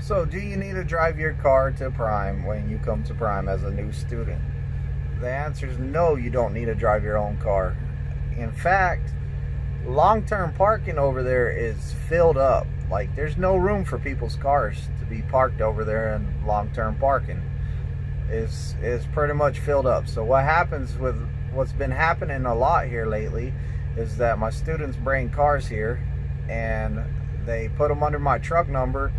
So, do you need to drive your car to Prime when you come to Prime as a new student? The answer is no, you don't need to drive your own car. In fact, long-term parking over there is filled up. Like, there's no room for people's cars to be parked over there, and long-term parking is pretty much filled up. So what happens with what's been happening a lot here lately is that my students bring cars here and they put them under my truck number,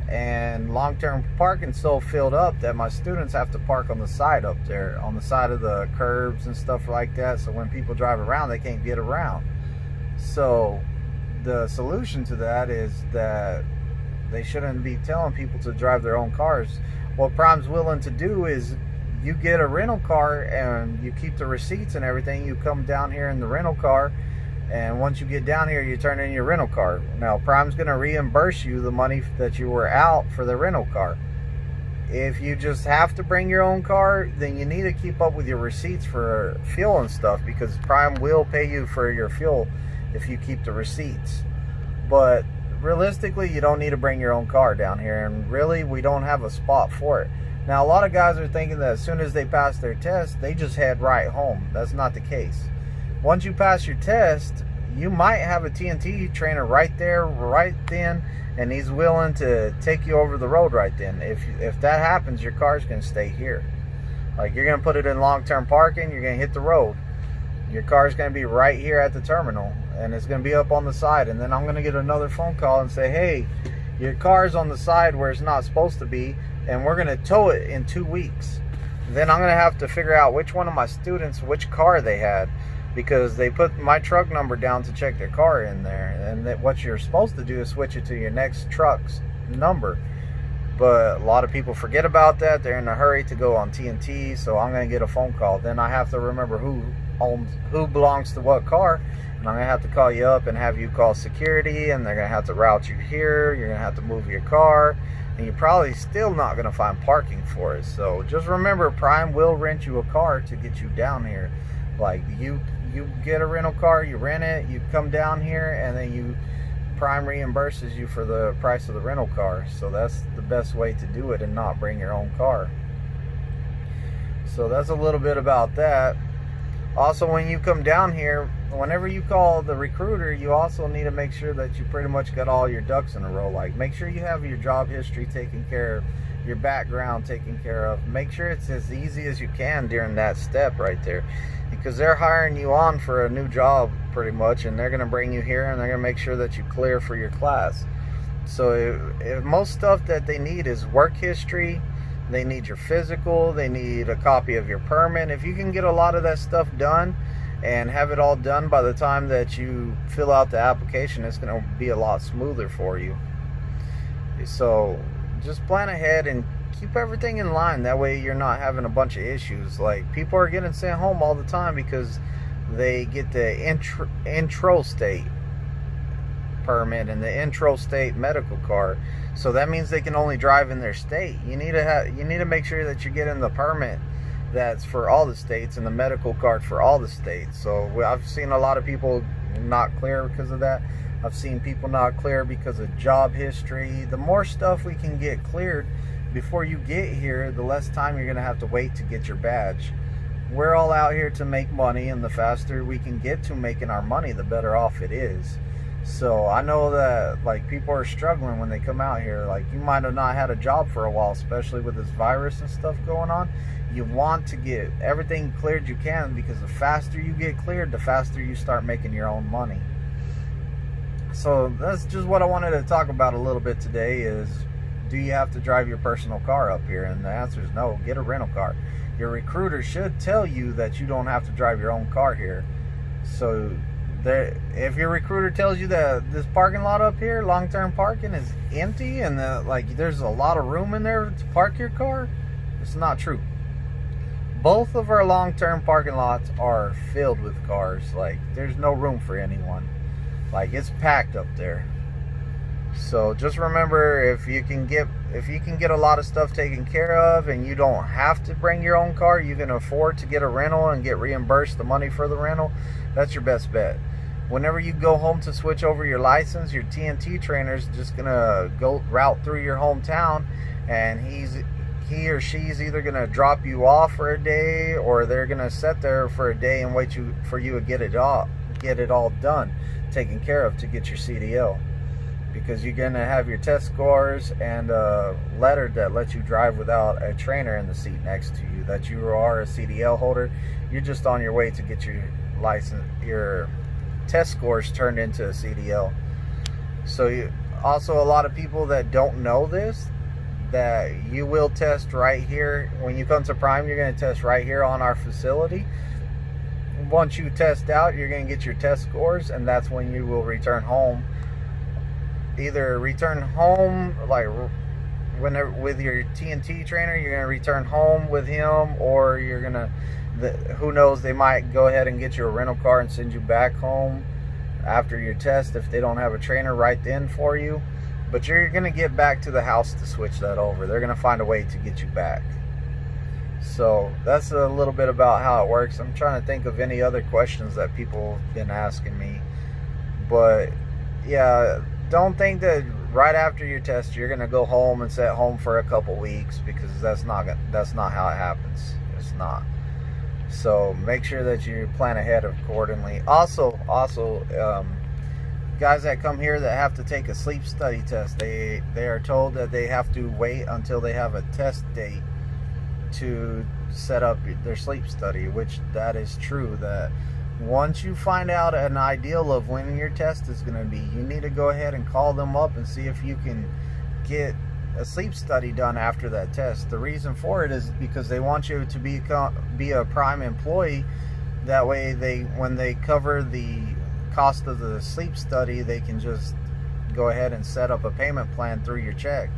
and long-term parking's so filled up that my students have to park on the side up there, on the side of the curbs and stuff like that, so when people drive around they can't get around. So the solution to that is that they shouldn't be telling people to drive their own cars. What Prime's willing to do is you get a rental car and you keep the receipts and everything. You come down here in the rental car, and once you get down here you turn in your rental car. Now Prime's going to reimburse you the money that you were out for the rental car. If you just have to bring your own car, then you need to keep up with your receipts for fuel and stuff, because Prime will pay you for your fuel if you keep the receipts. But realistically, you don't need to bring your own car down here, and really we don't have a spot for it. Now a lot of guys are thinking that as soon as they pass their test they just head right home. That's not the case. Once you pass your test, you might have a TNT trainer right there, right then, and he's willing to take you over the road right then. If that happens, your car's going to stay here. Like, you're going to put it in long-term parking, you're going to hit the road. Your car's going to be right here at the terminal, and it's going to be up on the side, and then I'm going to get another phone call and say, hey, your car's on the side where it's not supposed to be, and we're going to tow it in 2 weeks. Then I'm going to have to figure out which one of my students, which car they had, because they put my truck number down to check their car in there, and that what you're supposed to do is switch it to your next truck's number. But a lot of people forget about that. They're in a hurry to go on TNT, so I'm going to get a phone call. Then I have to remember who belongs to what car, and I'm going to have to call you up and have you call security, and they're going to have to route you here. You're going to have to move your car, and you're probably still not going to find parking for it. So just remember, Prime will rent you a car to get you down here. Like, you get a rental car, you rent it, you come down here, and then Prime reimburses you for the price of the rental car. So that's the best way to do it and not bring your own car. So that's a little bit about that. Also, when you come down here, whenever you call the recruiter, you also need to make sure that you pretty much got all your ducks in a row. Like, make sure you have your job history taken care of, your background taken care of. Make sure it's as easy as you can during that step right there, because they're hiring you on for a new job pretty much, and they're going to bring you here and they're going to make sure that you clear for your class. So if most stuff that they need is work history, they need your physical, they need a copy of your permit. If you can get a lot of that stuff done and have it all done by the time that you fill out the application, it's going to be a lot smoother for you. So just plan ahead and keep everything in line. That way you're not having a bunch of issues. Like, people are getting sent home all the time because they get the intro state permit and the intro state medical card. So that means they can only drive in their state. You need to make sure that you're getting the permit that's for all the states and the medical card for all the states. So I've seen a lot of people not clear because of that. I've seen people not clear because of job history. The more stuff we can get cleared before you get here, the less time you're going to have to wait to get your badge. We're all out here to make money, and the faster we can get to making our money, the better off it is. So I know that, like, people are struggling when they come out here. Like, you might have not had a job for a while, especially with this virus and stuff going on. You want to get everything cleared you can, because the faster you get cleared, the faster you start making your own money. So that's just what I wanted to talk about a little bit today is, do you have to drive your personal car up here? And the answer is no. Get a rental car. Your recruiter should tell you that you don't have to drive your own car here. So if your recruiter tells you that this parking lot up here, long-term parking, is empty and like there's a lot of room in there to park your car, it's not true. Both of our long-term parking lots are filled with cars. Like, there's no room for anyone. Like, it's packed up there. So just remember, if you can get a lot of stuff taken care of and you don't have to bring your own car, you can afford to get a rental and get reimbursed the money for the rental, that's your best bet. whenever you go home to switch over your license, your TNT trainer is just gonna go route through your hometown, and he or she's either gonna drop you off for a day, or they're gonna sit there for a day and wait for you to get it all done, taken care of, to get your CDL, because you're gonna have your test scores and a letter that lets you drive without a trainer in the seat next to you, that you are a CDL holder. You're just on your way to get your license, your test scores turned into a CDL. So also, a lot of people that don't know this, that you will test right here when you come to Prime. You're going to test right here on our facility. Once you test out, you're going to get your test scores, and that's when you will return home. Either return home like whenever with your TNT trainer, you're going to return home with him, or you're going to, who knows, they might go ahead and get you a rental car and send you back home after your test if they don't have a trainer right then for you. But you're going to get back to the house to switch that over. They're going to find a way to get you back. So that's a little bit about how it works. I'm trying to think of any other questions that people have been asking me. But yeah, don't think that right after your test you're going to go home and sit home for a couple weeks, because that's not how it happens. It's not. So make sure that you plan ahead accordingly. Also, guys that come here that have to take a sleep study test, they are told that they have to wait until they have a test date to set up their sleep study, which that is true. That once you find out an ideal of when your test is going to be, you need to go ahead and call them up and see if you can get a sleep study done after that test. The reason for it is because they want you to be a Prime employee. That way, when they cover the cost of the sleep study, they can just go ahead and set up a payment plan through your check.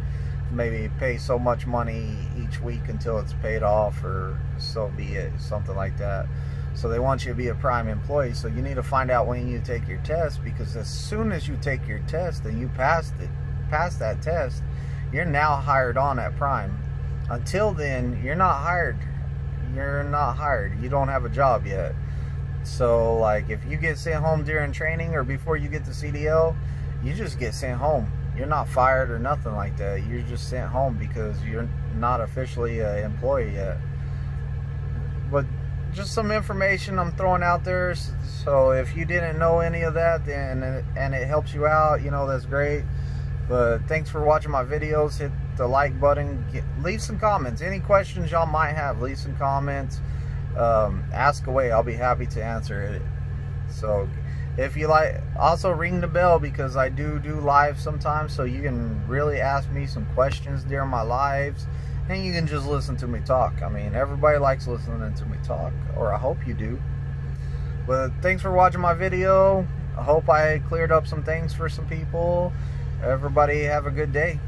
Maybe pay so much money each week until it's paid off, or so be it, something like that. So they want you to be a Prime employee. So you need to find out when you take your test, because as soon as you take your test and you pass that test, you're now hired on at Prime. Until then, you're not hired. You don't have a job yet. So like, if you get sent home during training or before you get the CDL, you just get sent home. You're not fired or nothing like that. You're just sent home because you're not officially an employee yet. But just some information I'm throwing out there. So if you didn't know any of that, and it helps you out, that's great. But thanks for watching my videos. Hit the like button. Leave some comments. Any questions y'all might have, leave some comments. Ask away. I'll be happy to answer it. So if you like, also ring the bell, because I do live sometimes, so you can really ask me some questions during my lives, and you can just listen to me talk. I mean, everybody likes listening to me talk, or I hope you do. But thanks for watching my video. I hope I cleared up some things for some people. Everybody have a good day.